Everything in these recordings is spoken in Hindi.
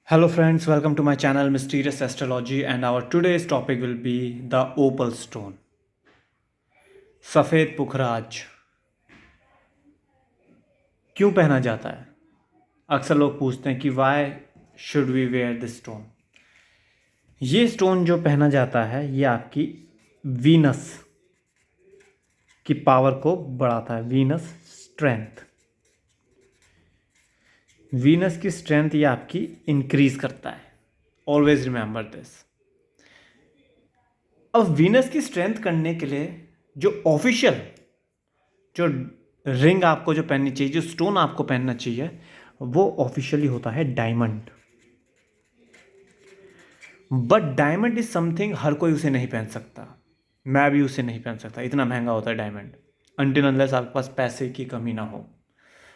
Hello friends, welcome to my channel Mysterious Astrology and our today's topic will be the opal stone. सफ़ेद पुखराज क्यों पहना जाता है? अक्सर लोग पूछते हैं कि why should we wear this stone. ये स्टोन जो पहना जाता है ये आपकी वीनस की पावर को बढ़ाता है. वीनस स्ट्रेंथ, वीनस की स्ट्रेंथ ये आपकी इंक्रीज करता है. Always remember this. अब वीनस की स्ट्रेंथ करने के लिए जो ऑफिशियल जो रिंग आपको जो पहननी चाहिए, जो स्टोन आपको पहनना चाहिए, वो ऑफिशियली होता है diamond. But diamond is something हर कोई उसे नहीं पहन सकता. मैं भी उसे नहीं पहन सकता, इतना महंगा होता है डायमंड. अनटिल अनलेस आपके पास पैसे की कमी ना हो.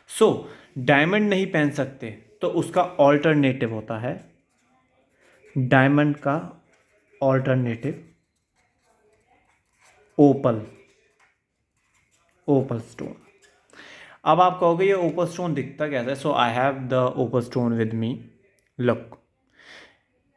सो डायमंड नहीं पहन सकते तो उसका ऑल्टरनेटिव होता है डायमंड का ऑल्टरनेटिव ओपल. ओपल स्टोन. अब आप कहोगे ये ओपल स्टोन दिखता कैसा है? So I have the opal stone with me. Look,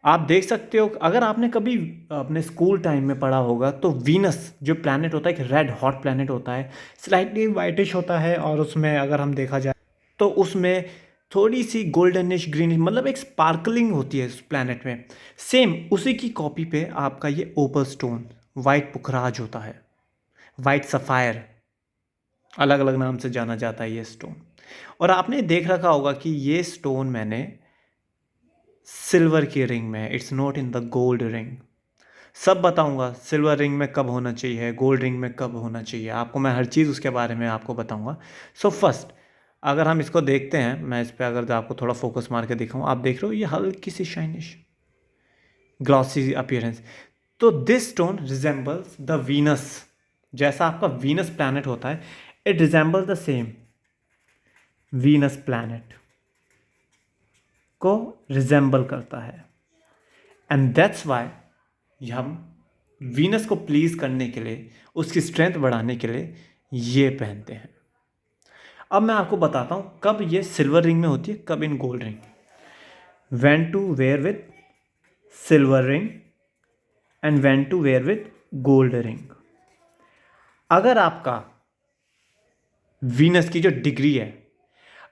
आप देख सकते हो, अगर आपने कभी अपने स्कूल टाइम में पढ़ा होगा तो वीनस जो प्लैनेट होता है एक रेड हॉट प्लैनेट होता है, स्लाइटली वाइटिश होता है और उसमें अगर हम देखा जाए तो उसमें थोड़ी सी गोल्डनिश ग्रीनिश, मतलब एक स्पार्कलिंग होती है उस प्लैनेट में. सेम उसी की कॉपी पे आपका ये ओपल स्टोन वाइट पुखराज होता है. वाइट सफ़ायर अलग अलग नाम से जाना जाता है ये स्टोन. और आपने देख रखा होगा कि ये स्टोन मैंने सिल्वर की रिंग में है. It's not in the gold ring. सब बताऊंगा सिल्वर रिंग में कब होना चाहिए, गोल्ड रिंग में कब होना चाहिए, आपको मैं हर चीज़ उसके बारे में आपको बताऊंगा. सो फर्स्ट अगर हम इसको देखते हैं, मैं इस पर अगर आपको थोड़ा फोकस मार के दिखाऊँ, आप देख रहे हो ये हल्की सी शाइनिश ग्लॉसी अपीयरेंस. तो this stone resembles the Venus. जैसा आपका वीनस प्लैनेट होता है, it resembles the same Venus planet को रिजेंबल करता है. एंड दैट्स वाई हम वीनस को प्लीज करने के लिए, उसकी स्ट्रेंथ बढ़ाने के लिए ये पहनते हैं. अब मैं आपको बताता हूँ कब ये सिल्वर रिंग में होती है, कब in gold ring. When to wear with silver ring and when to wear with gold ring. अगर आपका वीनस की जो डिग्री है,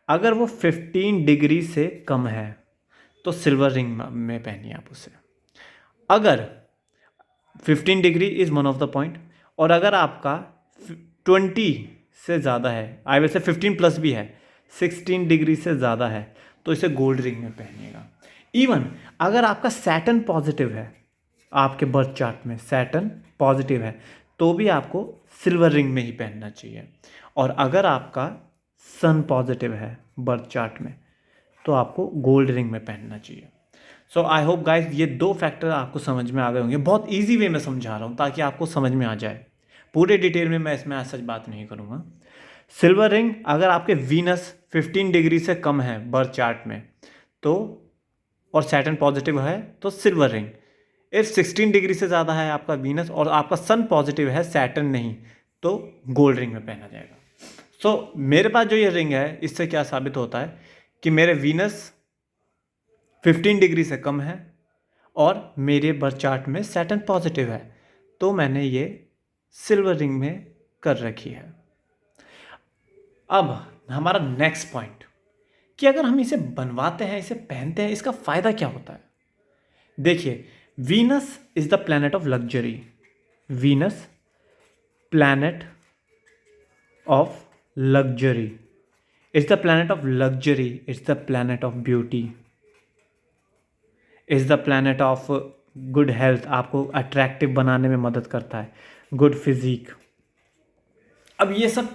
अगर वो 15 डिग्री से कम है तो सिल्वर रिंग में पहनिए आप उसे. अगर 15 degree is one of the point, और अगर आपका 20 से ज़्यादा है, आई वैसे 15 प्लस भी है, 16 डिग्री से ज़्यादा है, तो इसे गोल्ड रिंग में पहनिएगा. इवन अगर आपका सैटर्न पॉजिटिव है, आपके बर्थ चार्ट में सैटर्न पॉजिटिव है, तो भी आपको सिल्वर रिंग में ही पहनना चाहिए. और अगर आपका सन पॉजिटिव है बर्थ चार्ट में, तो आपको गोल्ड रिंग में पहनना चाहिए. सो आई होप गाइस ये दो फैक्टर आपको समझ में आ गए होंगे. बहुत इजी वे में समझा रहा हूँ ताकि आपको समझ में आ जाए. पूरे डिटेल में मैं इसमें आज सच बात नहीं करूँगा. सिल्वर रिंग अगर आपके वीनस 15 डिग्री से कम है बर्थ चार्ट में, तो और सैटर्न पॉजिटिव है तो सिल्वर रिंग. इफ 16 डिग्री से ज़्यादा है आपका वीनस और आपका सन पॉजिटिव है, सैटर्न नहीं, तो गोल्ड रिंग में पहना जाएगा. सो मेरे पास जो ये रिंग है, इससे क्या साबित होता है कि मेरे वीनस 15 डिग्री से कम है और मेरे बर्थ चार्ट में सैटर्न पॉजिटिव है, तो मैंने ये सिल्वर रिंग में कर रखी है. अब हमारा नेक्स्ट पॉइंट कि अगर हम इसे बनवाते हैं, इसे पहनते हैं, इसका फ़ायदा क्या होता है. देखिए, Venus is the planet of luxury. Venus planet of luxury. It's the planet of luxury. It's the planet of beauty. Is the planet of good health. आपको अट्रैक्टिव बनाने में मदद करता है. Good physique. अब ये सब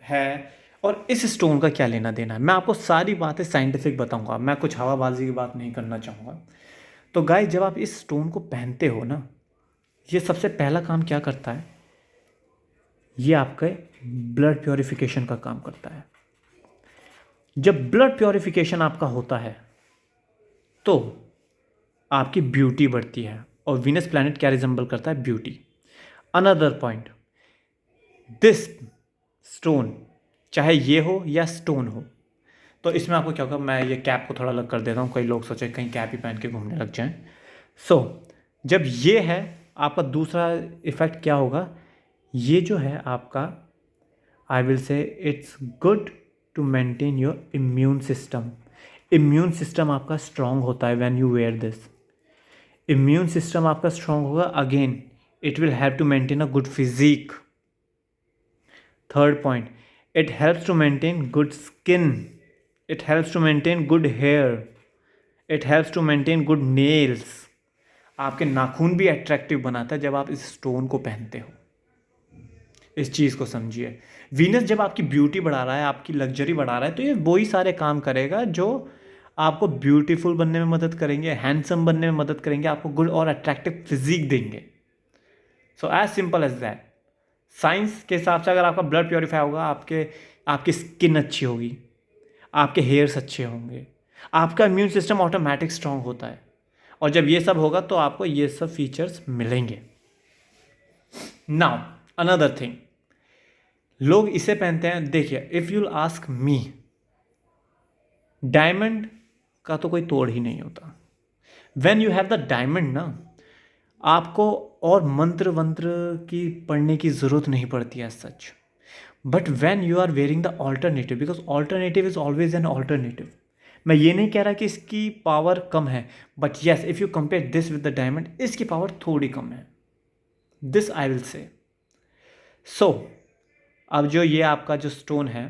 है, और इस स्टोन का क्या लेना देना है, मैं आपको सारी बातें साइंटिफिक बताऊंगा. मैं कुछ हवाबाजी की बात नहीं करना चाहूँगा. तो गाइस, जब आप इस स्टोन को पहनते हो ना, ये सबसे पहला काम क्या करता है, ये आपके ब्लड प्योरिफिकेशन का काम करता है. जब ब्लड प्योरिफिकेशन आपका होता है तो आपकी ब्यूटी बढ़ती है. और वीनस प्लैनेट क्या रिजेंबल करता है? Beauty. Another point, this stone, चाहे ये हो या स्टोन हो, तो इसमें आपको क्या होगा, मैं ये कैप को थोड़ा अलग कर देता हूँ, कई लोग सोचे कहीं कैप ही पहन के घूमने लग जाएं। सो जब ये है आपका दूसरा इफेक्ट क्या होगा, ये जो है आपका, I will say it's good to maintain your immune system. Immune system आपका स्ट्रांग होता है when you wear this. Immune system आपका स्ट्रांग होगा, again it will have to maintain a good physique. Third point, it helps to maintain good skin, it helps to maintain good hair, it helps to maintain good nails. आपके नाखून भी अट्रैक्टिव बनाता है जब आप इस स्टोन को पहनते हो। इस चीज़ को समझिए, वीनस जब आपकी ब्यूटी बढ़ा रहा है, आपकी लग्जरी बढ़ा रहा है, तो ये वही सारे काम करेगा जो आपको ब्यूटीफुल बनने में मदद करेंगे, हैंडसम बनने में मदद करेंगे, आपको गुड और अट्रैक्टिव फिजिक देंगे। So as simple as that. Science के हिसाब से अगर आपका ब्लड प्योरीफाई होगा, आपकी स्किन अच्छी होगी, आपके हेयर्स अच्छे होंगे, आपका इम्यून सिस्टम ऑटोमेटिक स्ट्रांग होता है, और जब ये सब होगा तो आपको ये सब फीचर्स मिलेंगे। नाउ अनदर थिंग, लोग इसे पहनते हैं, देखिए if you ask me, diamond का तो कोई तोड़ ही नहीं होता। When you have the diamond ना, आपको और मंत्र वंत्र की पढ़ने की ज़रूरत नहीं पड़ती है सच। But when you are wearing the alternative, because alternative is always an alternative. मैं ये नहीं कह रहा कि इसकी पावर कम है, but yes if you compare this with the diamond, इसकी पावर थोड़ी कम है, दिस आई विल से। सो अब जो ये आपका जो स्टोन है,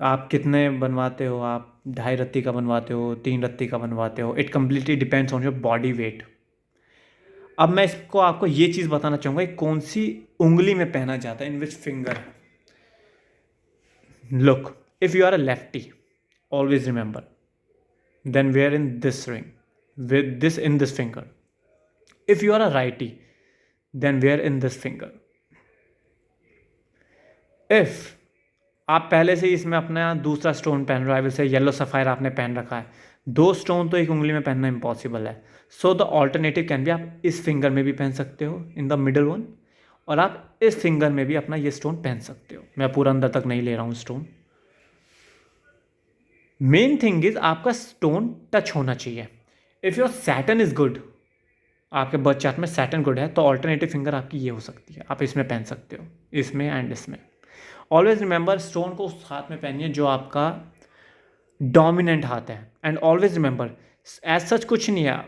आप कितने बनवाते हो, आप 2.5 रत्ती का बनवाते हो, 3 रत्ती का बनवाते हो, it completely depends on your body weight. अब मैं इसको आपको ये चीज़ बताना चाहूँगा कि कौन सी उंगली में पहना जाता है, in which finger. Look, if you are a lefty, always remember, then wear in this ring with this in this finger. If you are a righty, then wear in this finger. If आप पहले से ही इसमें अपना दूसरा स्टोन पहन रहे हो, वैसे येलो सफ़ायर आपने पहन रखा है, 2 स्टोन तो एक उंगली में पहनना इम्पॉसिबल है। So the alternative can be, आप इस फिंगर में भी पहन सकते हो इन द मिडल वन, और आप इस फिंगर में भी अपना ये स्टोन पहन सकते हो। मैं पूरा अंदर तक नहीं ले रहा हूँ स्टोन। मेन थिंग इज आपका स्टोन टच होना चाहिए। If your Saturn is good, आपके बर्थ चार्ट में सैटर्न गुड है, तो ऑल्टरनेटिव फिंगर आपकी ये हो सकती है, आप इसमें पहन सकते हो, इसमें एंड इसमें। ऑलवेज रिमेंबर, स्टोन को उस हाथ में पहनिए जो आपका डोमिनेंट हाथ है, and always remember as such कुछ नहीं है,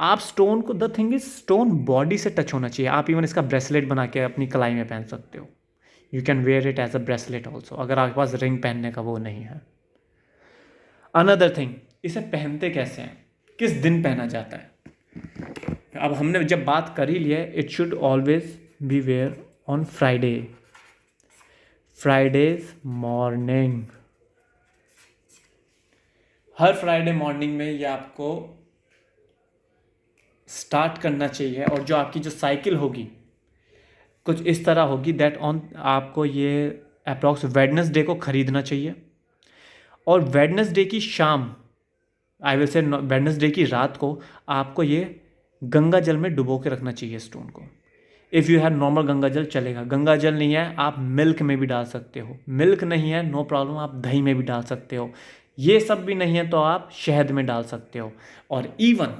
आप स्टोन को, the thing is stone body से टच होना चाहिए। आप इवन इसका ब्रेसलेट बना के अपनी कलाई में पहन सकते हो, you can wear it as a bracelet also, अगर आपके पास रिंग पहनने का वो नहीं है। अनदर थिंग, इसे पहनते कैसे हैं, किस दिन पहना जाता है। अब हमने जब बात कर ही लिया, it should always be wear on Friday, Fridays morning. हर फ्राइडे मॉर्निंग में ये आपको स्टार्ट करना चाहिए, और जो आपकी जो साइकिल होगी कुछ इस तरह होगी दैट ऑन, आपको ये अप्रॉक्स वेडनेसडे को ख़रीदना चाहिए, और वेडनेसडे की शाम, आई विल से वेडनेसडे की रात को आपको ये गंगा जल में डुबो के रखना चाहिए स्टोन को। If you have normal Ganga जल चलेगा, गंगा जल नहीं है आप मिल्क में भी डाल सकते हो, मिल्क नहीं है नो प्रॉब्लम, आप दही में भी डाल सकते हो, ये सब भी नहीं है तो आप शहद में डाल सकते हो, और इवन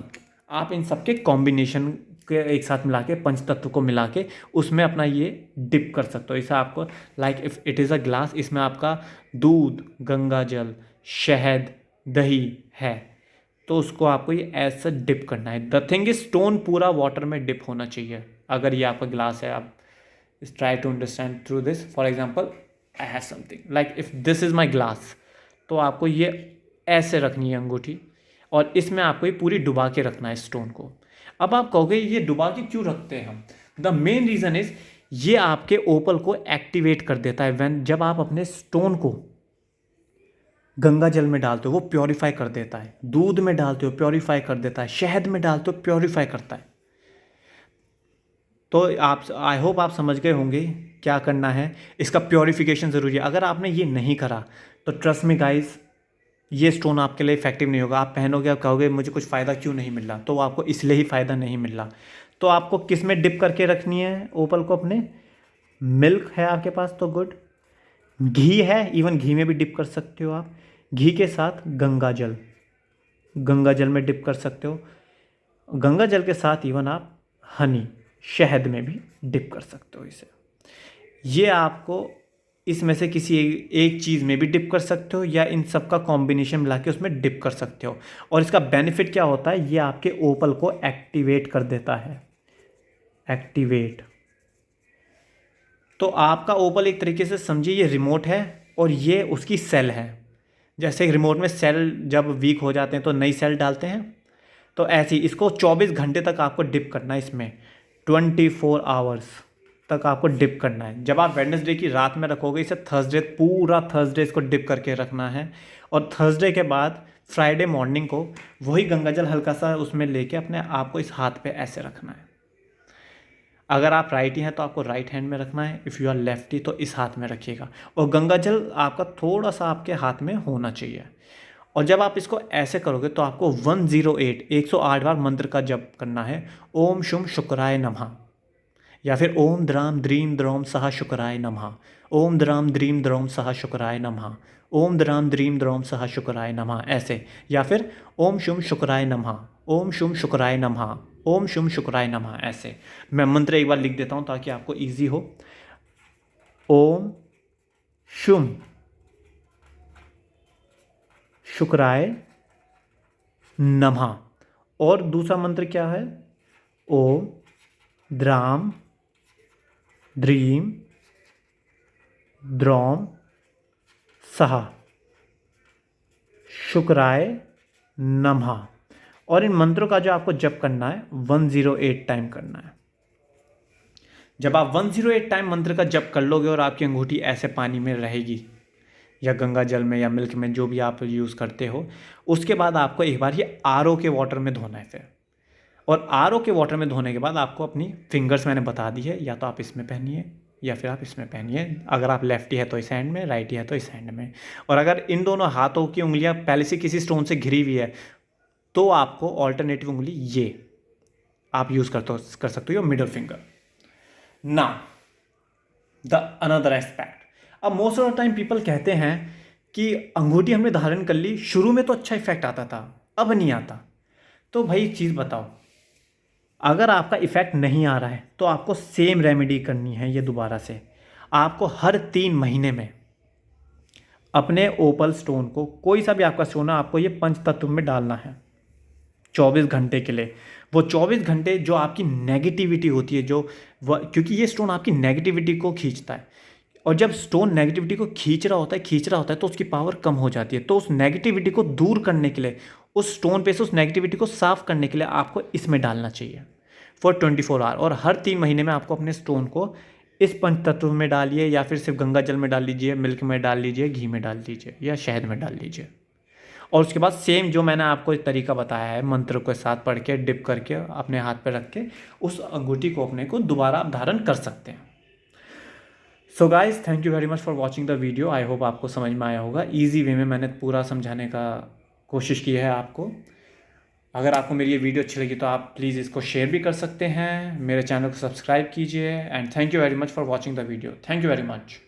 आप इन सब के कॉम्बिनेशन के एक साथ मिला के, पंचतत्व को मिला के उसमें अपना ये डिप कर सकते हो। इसे आपको like if it is a glass, इसमें आपका दूध, गंगा जल, शहद, दही है, तो उसको आपको ये ऐसा डिप करना है। द थिंग इज स्टोन पूरा वाटर में डिप होना चाहिए। अगर ये आपका ग्लास है, आप try to understand through this. For example I have something like if this is my glass, तो आपको ये ऐसे रखनी है अंगूठी, और इसमें आपको ये पूरी डुबा के रखना है स्टोन को। अब आप कहोगे ये डुबा के क्यों रखते हैं हम, द मेन रीज़न इज़ ये आपके ओपल को एक्टिवेट कर देता है। व्हेन जब आप अपने स्टोन को गंगा जल में डालते हो वो प्योरीफाई कर देता है, दूध में डालते हो प्योरीफाई कर देता है, शहद में डालते हो प्योरीफाई करता है। तो आप, आई होप आप समझ गए होंगे क्या करना है, इसका प्योरीफिकेशन ज़रूरी है। अगर आपने ये नहीं करा तो ट्रस्ट मी गाइस, ये स्टोन आपके लिए इफेक्टिव नहीं होगा। आप पहनोगे, आप कहोगे मुझे कुछ फ़ायदा क्यों नहीं मिल रहा, तो आपको इसलिए ही फ़ायदा नहीं मिल रहा। तो आपको किस में डिप करके रखनी है ओपल को अपने, मिल्क है आपके पास तो गुड, घी है, इवन घी में भी डिप कर सकते हो आप, घी के साथ गंगा जल, गंगा जल में डिप कर सकते हो। गंगा जल के साथ इवन आप हनी, शहद में भी डिप कर सकते हो इसे। ये आपको इसमें से किसी एक चीज़ में भी डिप कर सकते हो या इन सब का कॉम्बिनेशन मिला के उसमें डिप कर सकते हो। और इसका बेनिफिट क्या होता है, ये आपके ओपल को एक्टिवेट कर देता है, एक्टिवेट। तो आपका ओपल एक तरीके से समझिए ये रिमोट है और ये उसकी सेल है। जैसे रिमोट में सेल जब वीक हो जाते हैं तो नई सेल डालते हैं, तो ऐसे ही इसको 24 घंटे तक आपको डिप करना है इसमें, 24 आवर्स तक आपको डिप करना है। जब आप वेडनेसडे की रात में रखोगे इसे, थर्सडे पूरा थर्सडे इसको डिप करके रखना है। और थर्सडे के बाद फ्राइडे मॉर्निंग को वही गंगाजल हल्का सा उसमें लेके अपने आप को इस हाथ पे ऐसे रखना है। अगर आप राइटी हैं तो आपको राइट हैंड में रखना है, इफ़ यू आर लेफ्टी तो इस हाथ में रखिएगा। और गंगाजल आपका थोड़ा सा आपके हाथ में होना चाहिए। और जब आप इसको ऐसे करोगे तो आपको 108 108 बार मंत्र का जप करना है, ओम शुम शुक्राय नमः, या फिर ओम द्राम द्रीम द्रोम सह शुक्राय नमः, ओम द्राम द्रीम द्रोम सह शुक्राय नमः, ओम द्राम द्रीम द्रोम सह शुक्राय नमः, ऐसे। या फिर ओम शुम शुक्राय नमः, ओम शुम शुक्राय नमः, ओम शुम शुक्राय नमः, ऐसे। मैं मंत्र एक बार लिख देता हूँ ताकि आपको ईजी हो। ओम शुम शुक्राय नमः। और दूसरा मंत्र क्या है, ओम द्राम द्रीम द्रोम सहा शुक्राय नमः। और इन मंत्रों का जो आपको जप करना है 108 टाइम करना है। जब आप 108 टाइम मंत्र का जप कर लोगे और आपकी अंगूठी ऐसे पानी में रहेगी या गंगा जल में या मिल्क में, जो भी आप यूज़ करते हो, उसके बाद आपको एक बार ये आरओ के वाटर में धोना है फिर। और आरओ के वाटर में धोने के बाद आपको अपनी फिंगर्स मैंने बता दी है, या तो आप इसमें पहनिए या फिर आप इसमें पहनिए। अगर आप लेफ्टी है तो इस हैंड में, राइटी है तो इस हैंड में। और अगर इन दोनों हाथों की उंगलियां पहले से किसी स्टोन से घिरी हुई है तो आपको ऑल्टरनेटिव उंगली ये आप यूज़ कर सकते हो, मिडल फिंगर। ना द अनदर एस्पेक्ट, अब most of the time people कहते हैं कि अंगूठी हमने धारण कर ली, शुरू में तो अच्छा इफेक्ट आता था, अब नहीं आता। तो भाई एक चीज़ बताओ, अगर आपका इफेक्ट नहीं आ रहा है तो आपको सेम रेमेडी करनी है। ये दोबारा से आपको हर 3 महीने में अपने ओपल स्टोन को, कोई सा भी आपका स्टोन है, आपको ये पंच तत्व में डालना है 24 घंटे के लिए। वो 24 घंटे जो आपकी नेगेटिविटी होती है, क्योंकि ये स्टोन आपकी नेगेटिविटी को खींचता है। और जब स्टोन नेगेटिविटी को खींच रहा होता है तो उसकी पावर कम हो जाती है। तो उस नेगेटिविटी को दूर करने के लिए, उस स्टोन पे से उस नेगेटिविटी को साफ करने के लिए आपको इसमें डालना चाहिए फॉर 24 आवर। और हर 3 महीने में आपको अपने स्टोन को इस पंच तत्व में डालिए, या फिर सिर्फ गंगा जल में डाल लीजिए, मिल्क में डाल लीजिए, घी में डाल लीजिए या शहद में डाल लीजिए। और उसके बाद सेम जो मैंने आपको एक तरीका बताया है, मंत्र के साथ पढ़ के, डिप करके अपने हाथ पे रख के उस अंगूठी को अपने को दोबारा आप धारण कर सकते हैं। So guys, thank you very much for watching the video. I hope आपको समझ में आया होगा। ईजी वे में मैंने पूरा समझाने का कोशिश की है आपको। अगर आपको मेरी ये वीडियो अच्छी लगी तो आप प्लीज़ इसको शेयर भी कर सकते हैं, मेरे चैनल को सब्सक्राइब कीजिए। And thank you very much for watching the video. Thank you very much.